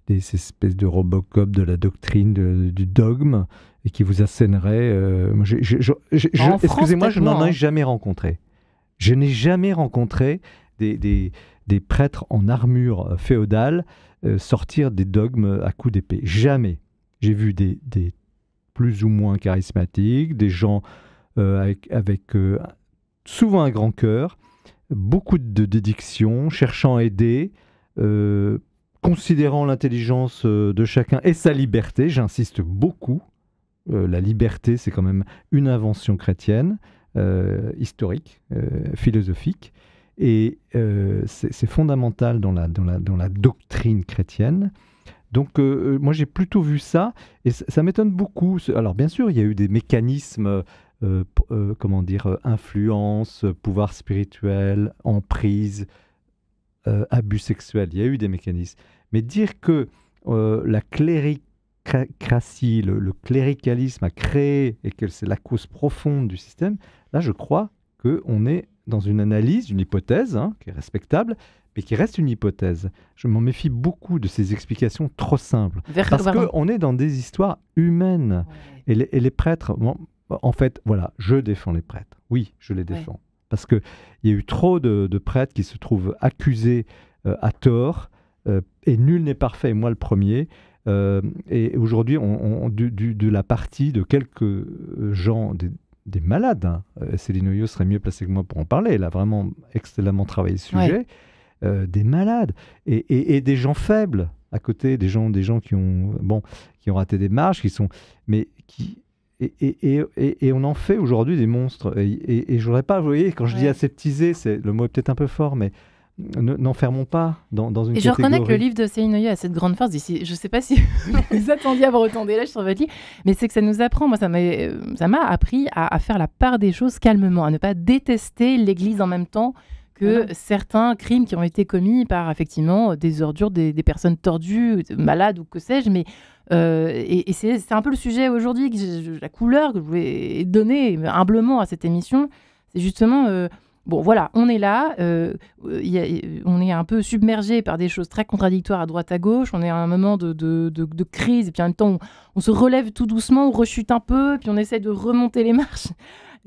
ces espèces de Robocop de la doctrine, du dogme, et qui vous asséneraient. Excusez-moi, je n'en ai jamais rencontré. Je n'ai jamais rencontré des prêtres en armure féodale sortir des dogmes à coups d'épée. Jamais. J'ai vu des plus ou moins charismatiques, des gens avec souvent un grand cœur, beaucoup de dédiction, cherchant à aider, considérant l'intelligence de chacun et sa liberté. J'insiste beaucoup. La liberté, c'est quand même une invention chrétienne, historique, philosophique. Et c'est fondamental dans la doctrine chrétienne. Donc, moi, j'ai plutôt vu ça, et ça m'étonne beaucoup. Alors, bien sûr, il y a eu des mécanismes, influence, pouvoir spirituel, emprise, abus sexuel. Il y a eu des mécanismes. Mais dire que la cléricratie, le cléricalisme a créé, et que c'est la cause profonde du système, là, je crois qu'on est dans une analyse, une hypothèse, qui est respectable, mais qui reste une hypothèse. Je m'en méfie beaucoup de ces explications trop simples. Parce qu'on est dans des histoires humaines. Ouais. Et les prêtres, en fait, voilà, je défends les prêtres. Oui, je les défends. parce qu'il y a eu trop de prêtres qui se trouvent accusés à tort, et nul n'est parfait, et moi le premier. Et aujourd'hui, de la partie de quelques gens, des malades, hein. Céline Hoyot serait mieux placée que moi pour en parler, elle a vraiment excellemment travaillé le sujet, des malades, et des gens faibles à côté, des gens qui ont raté des marches, et on en fait aujourd'hui des monstres. Et je voudrais pas, vous voyez, quand je dis aseptiser, le mot est peut-être un peu fort, mais n'enfermons pas dans une catégorie. Et je reconnais que le livre de Céline Hoyot a cette grande force. Je ne sais pas si vous attendiez à avoir autant d'élèves sur votre livre, mais c'est que ça nous apprend, moi ça m'a appris à faire la part des choses calmement, à ne pas détester l'Église en même temps que certains crimes qui ont été commis par effectivement des ordures, des personnes tordues, malades ou que sais-je. Mais c'est un peu le sujet aujourd'hui, la couleur que je voulais donner humblement à cette émission. C'est justement... bon, voilà, on est là, on est un peu submergé par des choses très contradictoires à droite à gauche, on est à un moment de crise, et puis en même temps, on se relève tout doucement, on rechute un peu, puis on essaie de remonter les marches.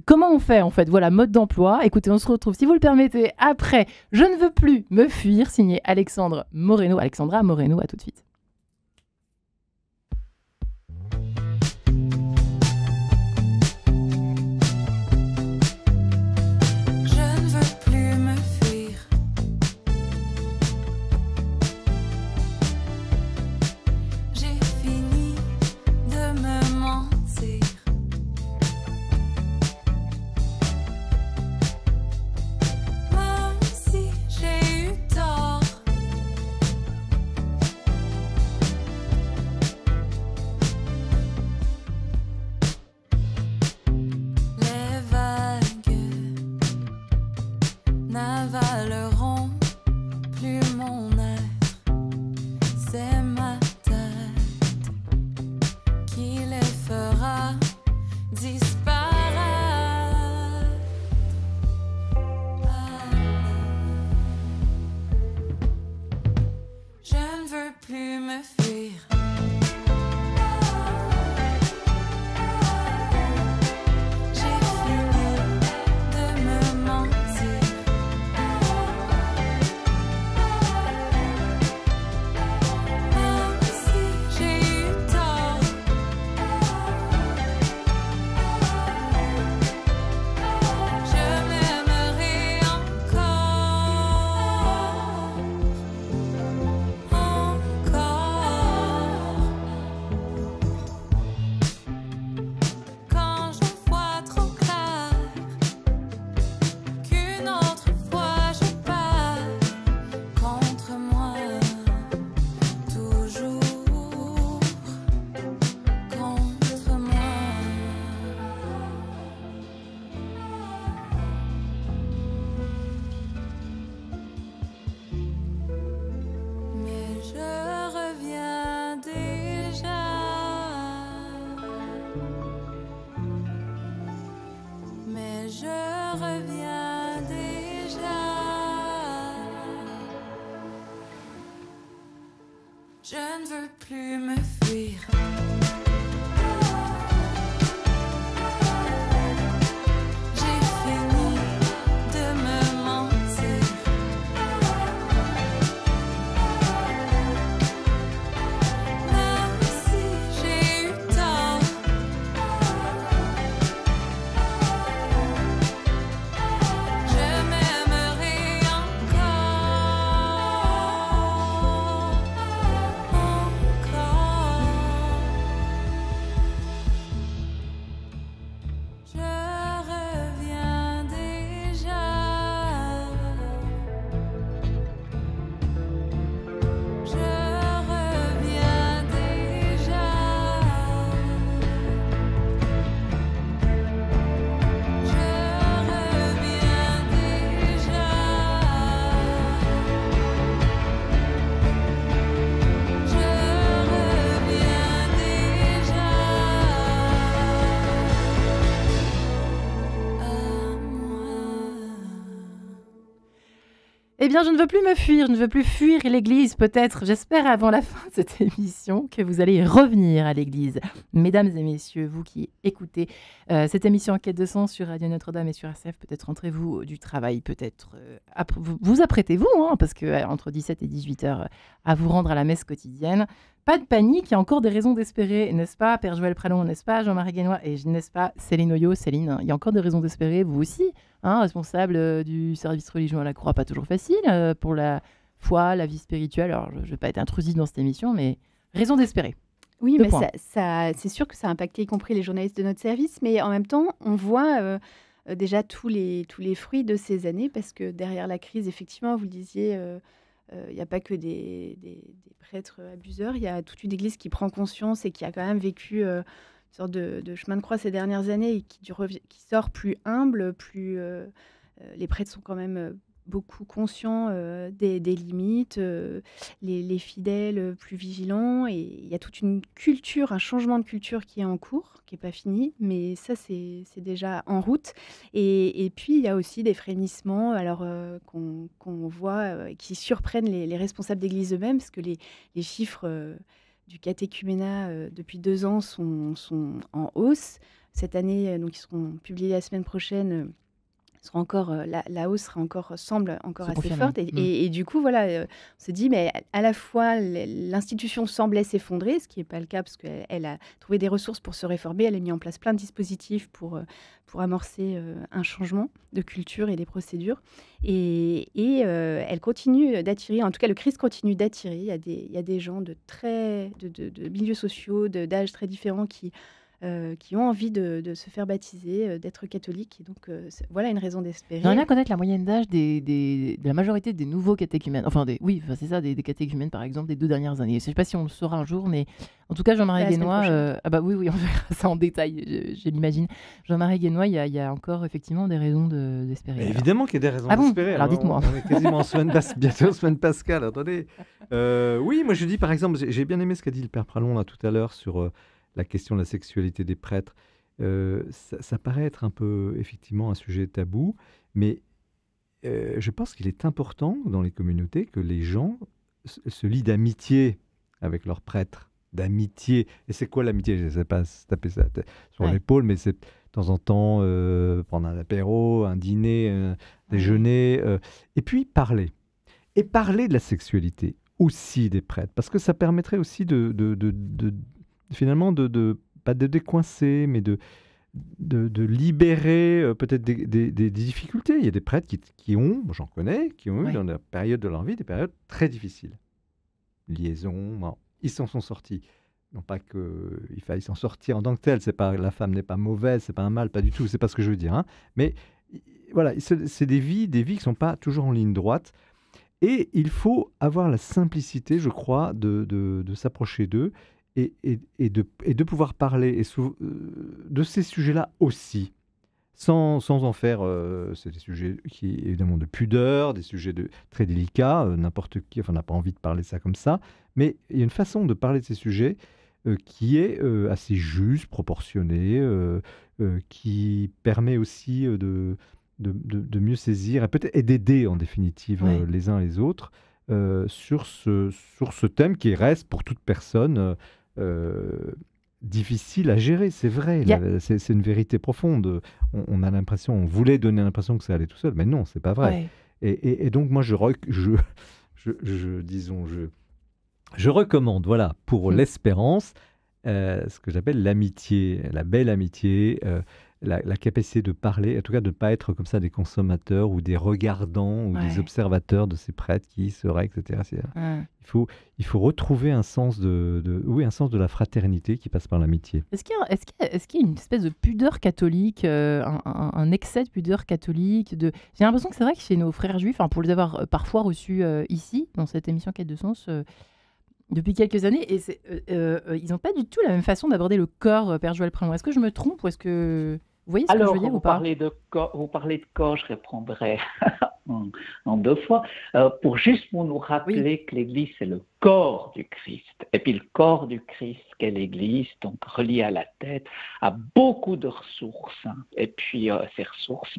Comment on fait, en fait? Voilà, mode d'emploi. Écoutez, on se retrouve, si vous le permettez, après « Je ne veux plus me fuir », signé Alexandra Moreno, à tout de suite. Je ne veux plus me fuir. J'ai fini de me mentir. Même si j'ai eu tort, Eh bien, je ne veux plus me fuir, je ne veux plus fuir l'église, peut-être, j'espère avant la fin de cette émission, que vous allez revenir à l'église. Mesdames et messieurs, vous qui écoutez cette émission En quête de sens sur Radio Notre-Dame et sur RCF, peut-être rentrez-vous du travail, peut-être vous apprêtez-vous, parce que entre 17 et 18 heures, à vous rendre à la messe quotidienne. Pas de panique, il y a encore des raisons d'espérer, n'est-ce pas, Père Joël Pralon, n'est-ce pas, Jean-Marie Guénois, et n'est-ce pas, Céline Oyo, Céline, il y a encore des raisons d'espérer, vous aussi, responsable du service religion à la Croix, pas toujours facile pour la foi, la vie spirituelle. Alors, je ne vais pas être intrusive dans cette émission, mais raison d'espérer. Oui, mais c'est sûr que ça a impacté y compris les journalistes de notre service, mais en même temps, on voit déjà tous les fruits de ces années, parce que derrière la crise, effectivement, vous le disiez, il n'y a pas que des prêtres abuseurs, il y a toute une église qui prend conscience et qui a quand même vécu une sorte de chemin de croix ces dernières années et qui sort plus humble, les prêtres sont quand même beaucoup conscients des limites, les fidèles plus vigilants, et il y a toute une culture, un changement de culture qui est en cours, qui n'est pas fini, mais ça c'est déjà en route. Et puis il y a aussi des frémissements alors, qu'on voit qui surprennent les responsables d'église eux-mêmes, parce que les chiffres du catéchuménat depuis 2 ans sont en hausse. Cette année, donc ils seront publiés la semaine prochaine, sera encore, la hausse semble encore assez forte. Et du coup, voilà, on se dit, mais à la fois, l'institution semblait s'effondrer, ce qui n'est pas le cas, parce qu'elle a trouvé des ressources pour se réformer, elle a mis en place plein de dispositifs pour amorcer un changement de culture et des procédures. Et elle continue d'attirer, en tout cas, le Christ continue d'attirer. Il y a des gens de milieux sociaux, d'âges très différents qui ont envie de se faire baptiser, d'être catholiques. Et donc, voilà une raison d'espérer. J'aimerais bien connaître la moyenne d'âge de la majorité des nouveaux catéchumènes. Enfin, c'est ça, des catéchumènes, par exemple, des 2 dernières années. Je ne sais pas si on le saura un jour, mais en tout cas, Jean-Marie Guénois... oui, on verra ça en détail, je l'imagine. Jean-Marie Guénois, il y a encore, effectivement, des raisons d'espérer. Évidemment qu'il y a des raisons d'espérer. Alors, dites-moi. On est quasiment bientôt en semaine pascale, attendez. Oui, moi, je dis, par exemple, j'ai bien aimé ce qu'a dit le Père Pralon, là, tout à l'heure, sur... la question de la sexualité des prêtres, ça paraît être un peu, effectivement, un sujet tabou, mais je pense qu'il est important dans les communautés que les gens se lient d'amitié avec leurs prêtres, d'amitié. Et c'est quoi l'amitié? Je ne sais pas se taper ça sur l'épaule, mais c'est de temps en temps prendre un apéro, un dîner, un déjeuner, et puis parler. Et parler de la sexualité aussi des prêtres, parce que ça permettrait aussi finalement pas de décoincer, mais de libérer peut-être des difficultés. Il y a des prêtres j'en connais, qui ont eu dans la période de leur vie des périodes très difficiles. Liaison, ils s'en sont sortis. Non pas qu'il faille s'en sortir en tant que tel, la femme n'est pas mauvaise, c'est pas un mal, pas du tout, c'est pas ce que je veux dire. Mais voilà, c'est des vies qui ne sont pas toujours en ligne droite. Et il faut avoir la simplicité, je crois, de s'approcher d'eux, et de pouvoir parler de ces sujets-là aussi, sans en faire... c'est des sujets qui, évidemment, de pudeur, des sujets très délicats, n'importe qui n'a pas envie de parler de ça comme ça, mais il y a une façon de parler de ces sujets qui est assez juste, proportionnée, qui permet aussi de mieux saisir, et d'aider, en définitive, les uns les autres, sur ce thème qui reste, pour toute personne... difficile à gérer, c'est vrai, c'est une vérité profonde. On a l'impression, on voulait donner l'impression que ça allait tout seul, mais non, c'est pas vrai. Et donc moi je recommande, voilà, pour l'espérance, ce que j'appelle l'amitié, la belle amitié, la capacité de parler, en tout cas de ne pas être comme ça des consommateurs ou des regardants ou des observateurs de ces prêtres qui seraient, etc. Il faut retrouver un sens un sens de la fraternité qui passe par l'amitié. Est-ce qu'il y a une espèce de pudeur catholique, un excès de pudeur catholique J'ai l'impression que c'est vrai que chez nos frères juifs, pour les avoir parfois reçus ici, dans cette émission Quête de sens, depuis quelques années, et ils n'ont pas du tout la même façon d'aborder le corps, Père Joël Pralon. Est-ce que je me trompe ou est-ce que... Vous voyez ce que je veux dire ou pas? Vous parlez de corps, je répondrai en deux fois. Pour nous rappeler que l'Église, c'est le corps du Christ. Et puis le corps du Christ, qu'est l'Église, donc relié à la tête, a beaucoup de ressources. Et puis ces ressources,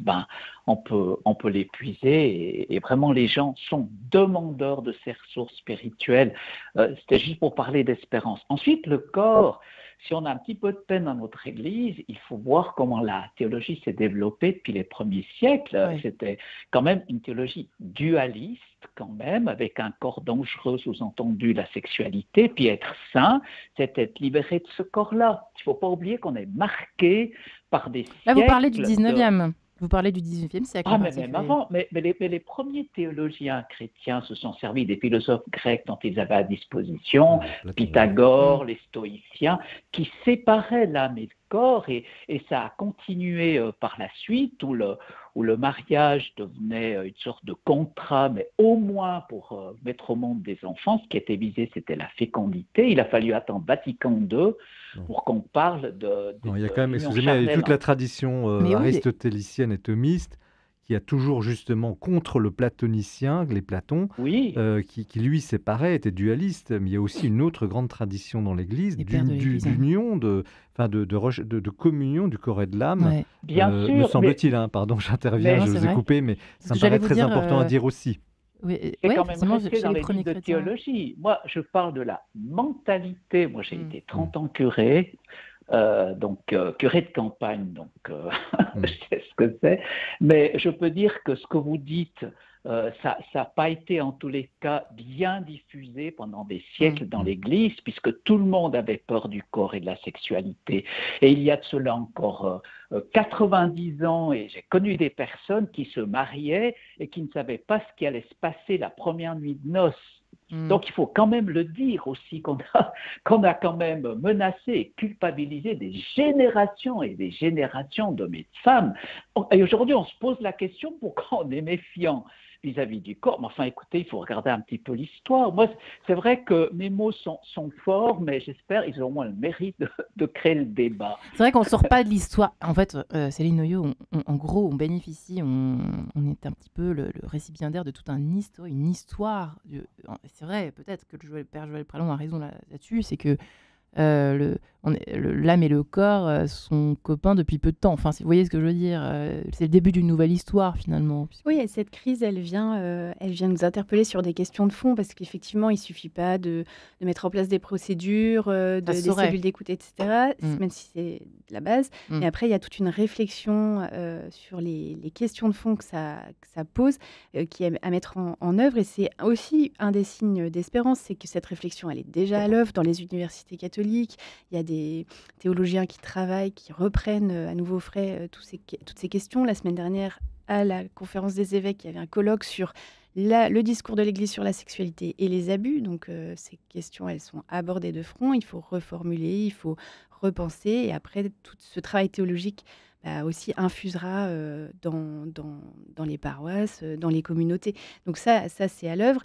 on peut les puiser. Et vraiment, les gens sont demandeurs de ces ressources spirituelles. C'était juste pour parler d'espérance. Ensuite, le corps. Si on a un petit peu de peine dans notre Église, il faut voir comment la théologie s'est développée depuis les premiers siècles. Oui. C'était quand même une théologie dualiste, quand même, avec un corps dangereux, sous-entendu la sexualité. Puis être saint, c'est être libéré de ce corps-là. Il ne faut pas oublier qu'on est marqué par des siècles. Là, vous parlez du 19e. Vous parlez du 19e siècle. Mais même avant. Mais les premiers théologiens chrétiens se sont servis des philosophes grecs dont ils avaient à disposition, Pythagore, les stoïciens, qui séparaient l'âme et le corps, et ça a continué par la suite, où le mariage devenait une sorte de contrat, mais au moins pour mettre au monde des enfants. Ce qui était visé, c'était la fécondité. Il a fallu attendre Vatican II pour qu'on parle de non, il y a quand même, excusez-moi, il y a toute la tradition aristotélicienne et thomiste qui a toujours justement contre le platonicien, les Platons, qui lui séparait, était dualiste. Mais il y a aussi une autre grande tradition dans l'Église, d'union, de communion du corps et de l'âme. Ouais. Bien sûr, me semble-t-il, pardon, j'interviens, je vous ai coupé, mais ça me paraît très important à dire aussi. C'est quand même resté dans les livres de théologie. Moi, je parle de la mentalité. Moi, j'ai été 30 ans curé. Curé de campagne, donc je sais ce que c'est, mais je peux dire que ce que vous dites, ça n'a pas été en tous les cas bien diffusé pendant des siècles dans l'Église, puisque tout le monde avait peur du corps et de la sexualité. Et il y a de cela encore 90 ans, et j'ai connu des personnes qui se mariaient et qui ne savaient pas ce qui allait se passer la première nuit de noces. Donc il faut quand même le dire aussi qu'on a quand même menacé et culpabilisé des générations et des générations d'hommes et de femmes. Et aujourd'hui on se pose la question pourquoi on est méfiant vis-à-vis du corps. Mais enfin écoutez, il faut regarder un petit peu l'histoire. Moi c'est vrai que mes mots sont forts, mais j'espère qu'ils auront le mérite de créer le débat. C'est vrai qu'on ne sort pas de l'histoire. En fait, Céline Noyau, en gros, on bénéficie, on est un petit peu le récipiendaire de toute une histoire. C'est vrai, peut-être que le père Joël Pralon a raison là-dessus, c'est que l'âme et le corps sont copains depuis peu de temps. Enfin, vous voyez ce que je veux dire, c'est le début d'une nouvelle histoire finalement. Oui, et cette crise, elle vient nous interpeller sur des questions de fond, parce qu'effectivement, il ne suffit pas de mettre en place des procédures, des cellules d'écoute, etc., même si c'est la base. Mais après, il y a toute une réflexion sur les questions de fond que ça pose, qui est à mettre en œuvre. Et c'est aussi un des signes d'espérance, c'est que cette réflexion, elle est déjà à l'œuvre dans les universités catholiques. Il y a des théologiens qui travaillent, qui reprennent à nouveau frais toutes ces questions. La semaine dernière, à la conférence des évêques, il y avait un colloque sur le discours de l'Église sur la sexualité et les abus. Donc ces questions, elles sont abordées de front. Il faut reformuler, il faut repenser. Et après, tout ce travail théologique aussi infusera dans les paroisses, dans les communautés. Donc ça c'est à l'œuvre.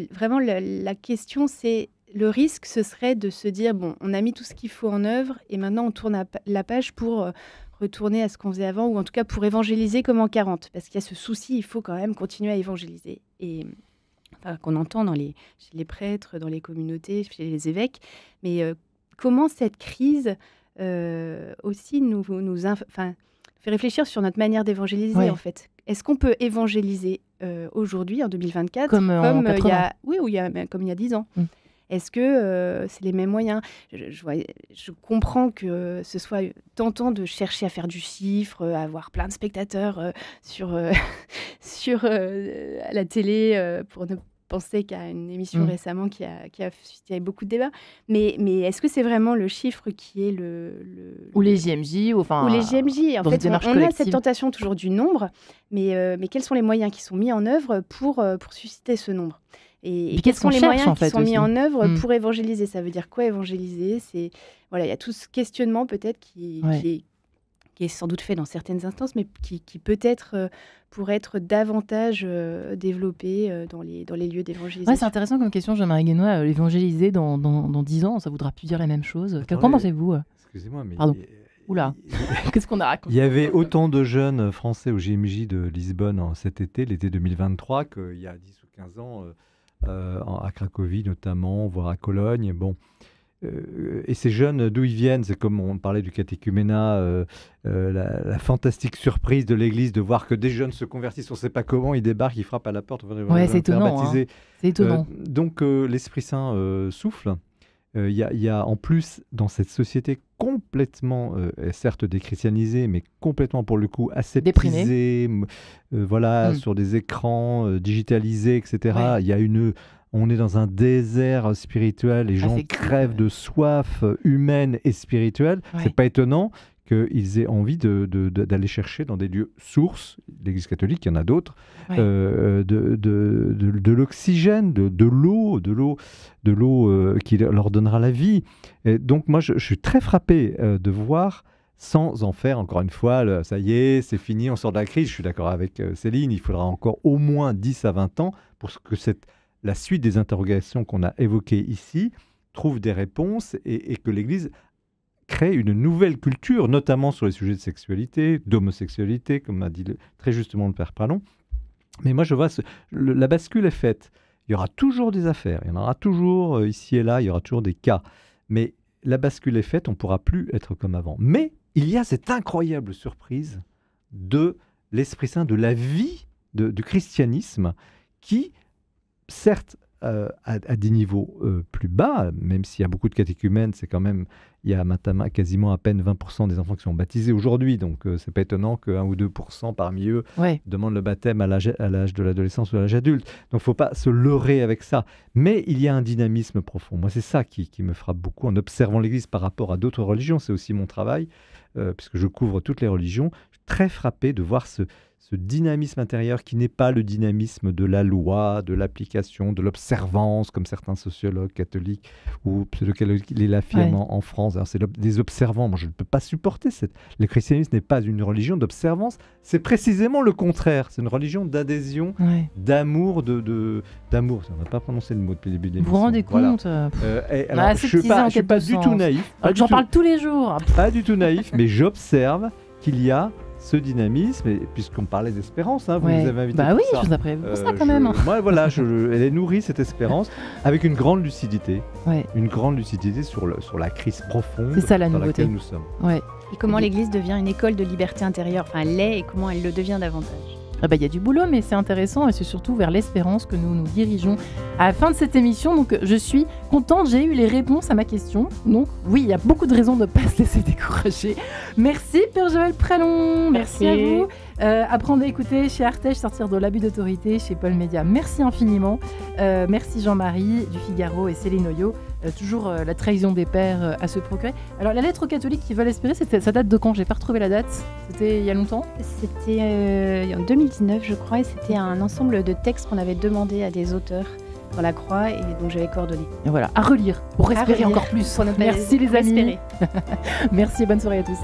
Vraiment, la question, c'est... Le risque, ce serait de se dire, bon, on a mis tout ce qu'il faut en œuvre et maintenant on tourne la page pour retourner à ce qu'on faisait avant, ou en tout cas pour évangéliser comme en 40. Parce qu'il y a ce souci, il faut quand même continuer à évangéliser. Et qu'on entend chez les prêtres, dans les communautés, chez les évêques. Mais comment cette crise aussi nous fait réfléchir sur notre manière d'évangéliser, en fait. Est-ce qu'on peut évangéliser aujourd'hui, en 2024, comme il y a 10 ans Est-ce que c'est les mêmes moyens ? Je comprends que ce soit tentant de chercher à faire du chiffre, à avoir plein de spectateurs sur la télé, pour ne penser qu'à une émission récemment qui a suscité beaucoup de débats. Mais est-ce que c'est vraiment le chiffre qui est ou les JMJ ou les JMJ. En fait, on a cette tentation toujours du nombre, mais quels sont les moyens qui sont mis en œuvre pour susciter ce nombre ? Et quels sont les moyens qui sont mis en œuvre pour évangéliser ? Ça veut dire quoi évangéliser ? Il y a tout ce questionnement peut-être qui est sans doute fait dans certaines instances, mais qui peut-être pourrait être davantage développé dans les lieux d'évangélisation. C'est intéressant comme question, Jean-Marie Guénois. Évangéliser dans 10 ans, ça voudra plus dire la même chose. Qu'en pensez-vous ? Excusez-moi, mais Oula, qu'est-ce qu'on a raconté? Il y avait autant de jeunes français au JMJ de Lisbonne cet été, l'été 2023, qu'il y a 10 ou 15 ans à Cracovie notamment, voire à Cologne. Bon. Et ces jeunes, d'où ils viennent? C'est comme on parlait du catéchuménat, la fantastique surprise de l'Église de voir que des jeunes se convertissent, on ne sait pas comment, ils débarquent, ils frappent à la porte. Ouais, c'est étonnant. Hein. C'est étonnant. Donc l'Esprit Saint souffle. Il y a en plus dans cette société complètement, certes déchristianisée, mais complètement pour le coup aseptisée, sur des écrans digitalisés, etc. Ouais. Il y a on est dans un désert spirituel, les gens crèvent de soif humaine et spirituelle. Ouais. C'est pas étonnant qu'ils aient envie d'aller chercher dans des lieux sources, l'Église catholique, il y en a d'autres, de l'oxygène, de l'eau qui leur donnera la vie. Et donc moi, je suis très frappé de voir, sans en faire, encore une fois, ça y est, c'est fini, on sort de la crise. Je suis d'accord avec Céline, il faudra encore au moins 10 à 20 ans pour que la suite des interrogations qu'on a évoquées ici trouve des réponses et que l'Église crée une nouvelle culture, notamment sur les sujets de sexualité, d'homosexualité, comme a dit très justement le Père Pralon. Mais moi, je vois, la bascule est faite. Il y aura toujours des affaires, il y en aura toujours ici et là, il y aura toujours des cas. Mais la bascule est faite, on ne pourra plus être comme avant. Mais il y a cette incroyable surprise de l'Esprit Saint, de la vie du christianisme qui, certes, à des niveaux plus bas, même s'il y a beaucoup de catéchumènes, c'est quand même, il y a maintenant quasiment à peine 20% des enfants qui sont baptisés aujourd'hui, donc c'est pas étonnant que 1 ou 2% parmi eux demandent le baptême à l'âge de l'adolescence ou à l'âge adulte. Donc il ne faut pas se leurrer avec ça. Mais il y a un dynamisme profond. Moi, c'est ça qui me frappe beaucoup en observant l'Église par rapport à d'autres religions. C'est aussi mon travail, puisque je couvre toutes les religions. Je suis très frappé de voir ce dynamisme intérieur qui n'est pas le dynamisme de la loi, de l'application, de l'observance, comme certains sociologues catholiques ou pseudo-catholiques l'affirment en France. Alors, c'est des observants. Moi, je ne peux pas supporter le christianisme n'est pas une religion d'observance. C'est précisément le contraire. C'est une religion d'adhésion, d'amour, d'amour. On n'a pas prononcé le mot depuis le début de l'émission. Vous vous rendez compte alors, je ne suis pas du tout naïf. J'en parle tous les jours. Pas du tout naïf, mais j'observe qu'il y a ce dynamisme, et puisqu'on parlait d'espérance, vous nous avez invité pour ça. Je vous ai prévu pour ça quand même. Moi, voilà, elle est nourrie, cette espérance, avec une grande lucidité. Une grande lucidité sur la crise profonde dans laquelle nous sommes. Et comment l'Église devient une école de liberté intérieure, enfin elle l'est, et comment elle le devient davantage. Il y a du boulot, mais c'est intéressant et c'est surtout vers l'espérance que nous nous dirigeons à la fin de cette émission. Donc je suis contente, j'ai eu les réponses à ma question. Donc oui, il y a beaucoup de raisons de ne pas se laisser décourager. Merci Père Joël Pralon, merci à vous. Apprendre à écouter chez Artege, sortir de l'abus d'autorité chez Paul Média. Merci infiniment. Merci Jean-Marie du Figaro et Céline Oyo. Toujours la trahison des pères à se procurer. Alors la lettre aux catholiques qui veulent espérer, ça date de quand? J'ai pas retrouvé la date. C'était il y a longtemps? C'était en 2019 je crois, et c'était un ensemble de textes qu'on avait demandé à des auteurs dans la Croix et dont j'avais coordonné. Et voilà, à relire pour espérer encore plus. Merci les amis. Merci et bonne soirée à tous.